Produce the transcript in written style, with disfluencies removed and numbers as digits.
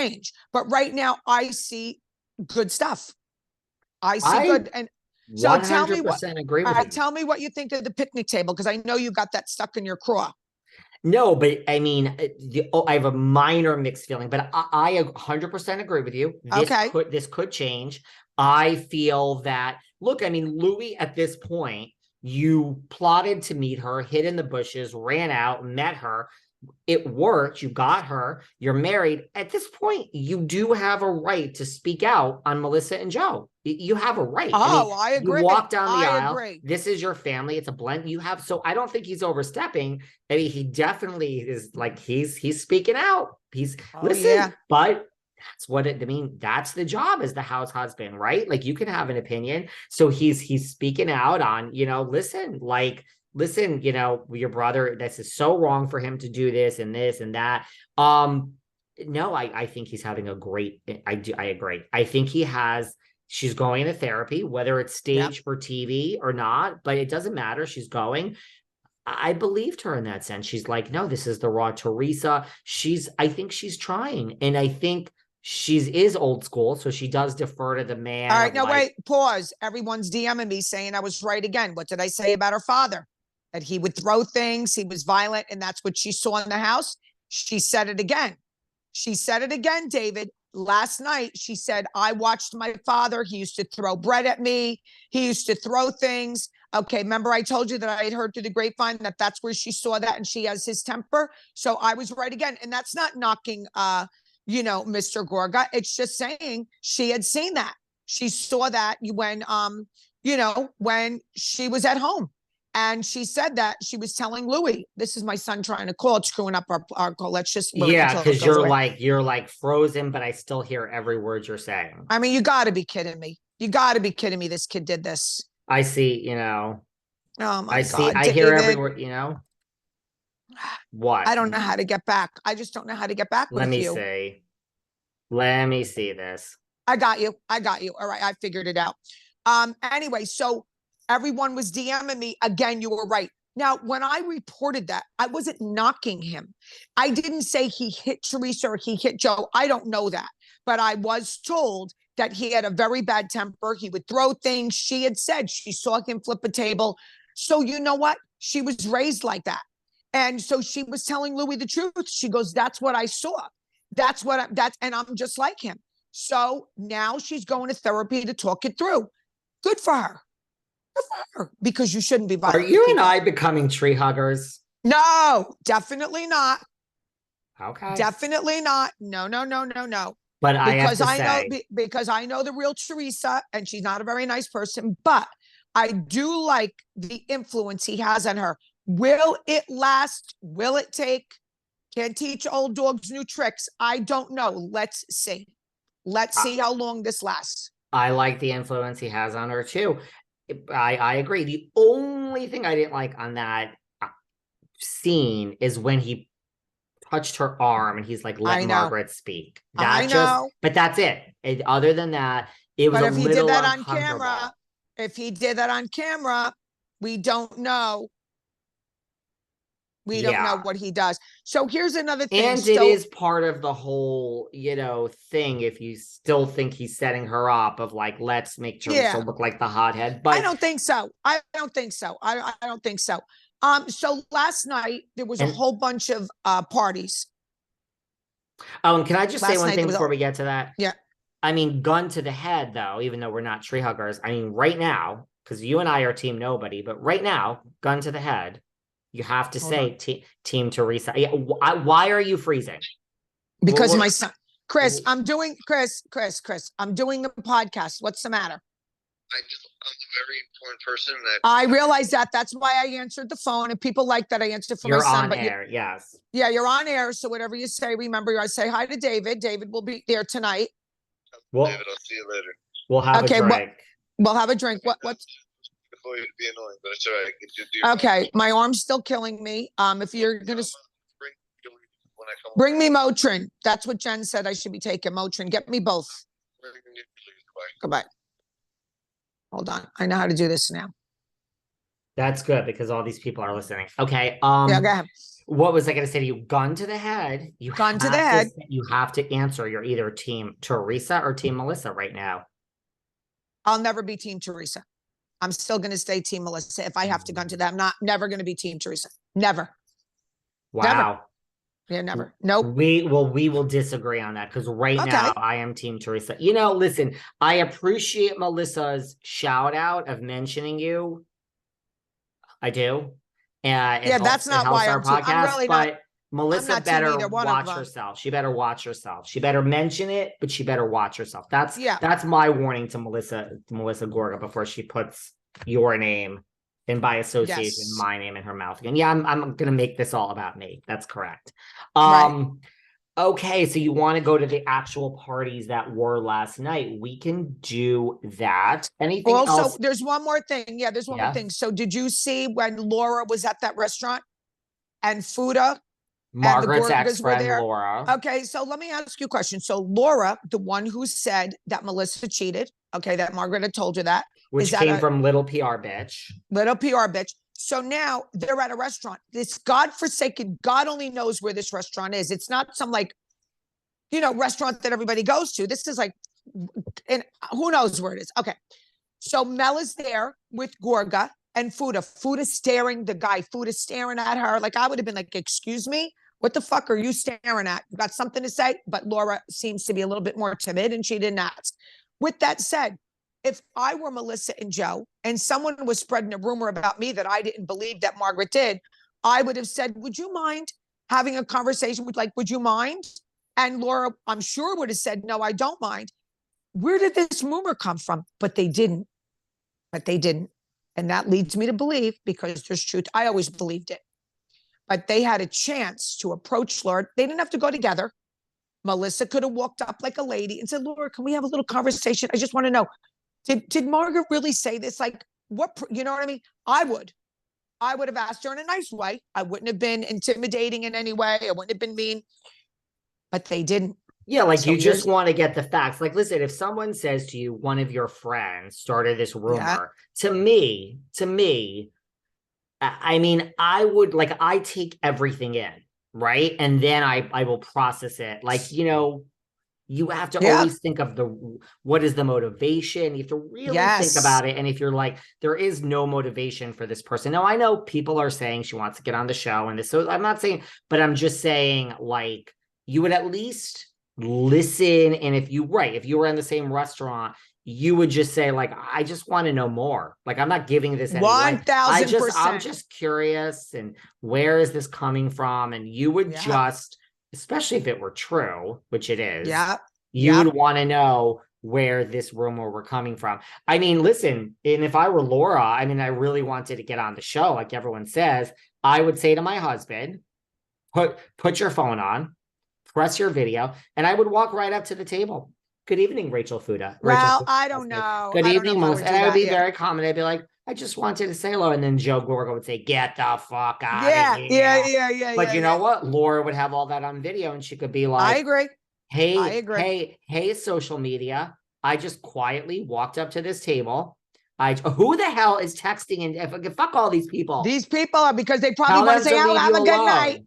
change. But right now I see good stuff. I see good. And so tell me what, 100% agree with you. tell me what you think of the picnic table, because I know you got that stuck in your craw. No, but I mean, I have a minor mixed feeling, but I 100% agree with you. This could change. I feel that, look, I mean, Louis, at this point, you plotted to meet her, hid in the bushes, ran out, met her. It worked. You got her. You're married. At this point, you do have a right to speak out on Melissa and Joe. You have a right. Oh, I agree. You walk down the aisle. Agree. This is your family. It's a blend. You have, so I don't think he's overstepping. I mean, he definitely is, like, he's speaking out. Listen, but that's what I mean, that's the job as the house husband, right? Like, you can have an opinion. So he's speaking out on, listen, your brother, this is so wrong for him to do this and that. No, I think he's having a great, I agree. I think she's going to therapy, whether it's staged for TV or not, but it doesn't matter. She's going. I believed her in that sense. She's like, no, this is the raw Teresa. I think she's trying. And I think she is old school, so she does defer to the man. All right, now wait, pause. Everyone's DMing me saying I was right again. What did I say about her father? That he would throw things, he was violent, and that's what she saw in the house. She said it again. She said it again, David. Last night, she said, I watched my father. He used to throw bread at me. He used to throw things. Okay, remember I told you that I had heard through the grapevine that that's where she saw that, and she has his temper. So I was right again. And that's not knocking, Mr. Gorga. It's just saying she had seen that. She saw that when she was at home. And she said that she was telling Louis, this is my son trying to call. It's screwing up our call. Let's just. Because you're like frozen, but I still hear every word you're saying. I mean, you got to be kidding me. You got to be kidding me. This kid did this. I see, Oh my God. I hear every word, What? I don't know how to get back. I just don't know how to get back with you. Let me see this. I got you. All right. I figured it out. Anyway, so everyone was DMing me. Again, you were right. Now, when I reported that, I wasn't knocking him. I didn't say he hit Teresa or he hit Joe. I don't know that. But I was told that he had a very bad temper. He would throw things. She had said she saw him flip a table. So you know what? She was raised like that. And so she was telling Louis the truth. She goes, that's what I saw. And I'm just like him. So now she's going to therapy to talk it through. Good for her. Because you shouldn't be violent. Are you and I becoming tree huggers? No, definitely not. Okay. Definitely not. No. But because I know the real Teresa, and she's not a very nice person, but I do like the influence he has on her. Will it last? Will it take? Can't teach old dogs new tricks. I don't know. Let's see. Let's see how long this lasts. I like the influence he has on her too. I agree. The only thing I didn't like on that scene is when he touched her arm and he's like, let Margaret speak. But that's it. Other than that, it was if he did that on camera, we don't know. We don't know what he does. So here's another thing. And it is part of the whole, thing. If you still think he's setting her up of like, let's make Teresa look like the hothead. But I don't think so. I don't think so. So last night there was a whole bunch of parties. Oh, and can I just say one thing before we get to that? Yeah. I mean, gun to the head, though, even though we're not tree huggers. I mean, right now, because you and I are team nobody, but right now, gun to the head. You have to say Team Teresa. Yeah, why are you freezing? Because my son, Chris, I'm doing a podcast. What's the matter? I'm a very important person. I realize that. That's why I answered the phone. And people like that I answered for my son. You're on air, yes. Yeah, you're on air. So whatever you say, remember, I say hi to David. David will be there tonight. David, I'll see you later. We'll have a drink. We'll have a drink. What's? Before you'd be annoying, but it's all right. Okay, my arm's still killing me. If you're gonna bring me Motrin, that's what Jen said I should be taking. Motrin, get me both. Goodbye. Hold on, I know how to do this now. That's good because all these people are listening. Okay. Yeah, go ahead. What was I going to say to you? Gun to the head. Gun to the head. You have to answer. You're either team Teresa or team Melissa right now. I'll never be team Teresa. I'm still going to stay team Melissa if I have to gun to that. I'm never going to be team Teresa. Never. Wow. Never. Yeah, never. Nope. We will disagree on that because now I am team Teresa. You know, listen, I appreciate Melissa's shout out of mentioning you. I do. Yeah, that's not why I'm really not. Melissa better watch herself. She better watch herself. She better mention it, but she better watch herself. That's my warning to Melissa Gorga before she puts your name and by association my name in her mouth again. Yeah, I'm gonna make this all about me. That's correct. Right. Okay, so you want to go to the actual parties that were last night? We can do that. Anything else? Also, there's one more thing. Yeah, there's one more thing. So did you see when Laura was at that restaurant and Fuda? Margaret's ex-friend Laura. Okay, so let me ask you a question. So Laura, the one who said that Melissa cheated, okay, that Margaret had told you that. Which came from little PR bitch. Little PR bitch. So now they're at a restaurant. This godforsaken, God only knows where this restaurant is. It's not some restaurant that everybody goes to. This is and who knows where it is. Okay. So Mel is there with Gorga and Fuda. Fuda staring the guy. Fuda staring at her. Like I would have been like, excuse me, what the fuck are you staring at? You got something to say? But Laura seems to be a little bit more timid and she didn't ask. With that said, if I were Melissa and Joe and someone was spreading a rumor about me that I didn't believe that Margaret did, I would have said, would you mind having a conversation with would you mind? And Laura, I'm sure would have said, no, I don't mind. Where did this rumor come from? But they didn't. And that leads me to believe, because there's truth, I always believed it. But they had a chance to approach Laura. They didn't have to go together. Melissa could have walked up like a lady and said, Laura, can we have a little conversation? I just want to know. Did Margaret really say this? What, you know what I mean? I would have asked her in a nice way. I wouldn't have been intimidating in any way. I wouldn't have been mean, but they didn't. Yeah. You just want to get the facts. Listen, if someone says to you, one of your friends started this rumor, to me, I mean, I would I take everything in, right? And then I will process it. You have to always think of what is the motivation. You have to really think about it. And if you're there is no motivation for this person. Now, I know people are saying she wants to get on the show and this. So I'm not saying, but I'm just saying you would at least listen. And if you were in the same restaurant, you would just say I just want to know more. I'm not giving this any 1,000%. I'm just curious. And where is this coming from? And you would just, especially if it were true, which it is, you would want to know where this rumor were coming from. I mean, listen, and if I were Laura, I mean, I really wanted to get on the show, like everyone says, I would say to my husband, put your phone on, press your video, and I would walk right up to the table. Good evening, Rachel Fuda. I don't know. Good evening, Melissa. And I would be very calm, and I'd be like, I just wanted to say hello. And then Joe Gorga would say, get the fuck out of here. Yeah. But you know what? Laura would have all that on video and she could be like, I agree. Hey, social media. I just quietly walked up to this table. Who the hell is texting? And fuck all these people. These people are, because they probably want to say, have a good night.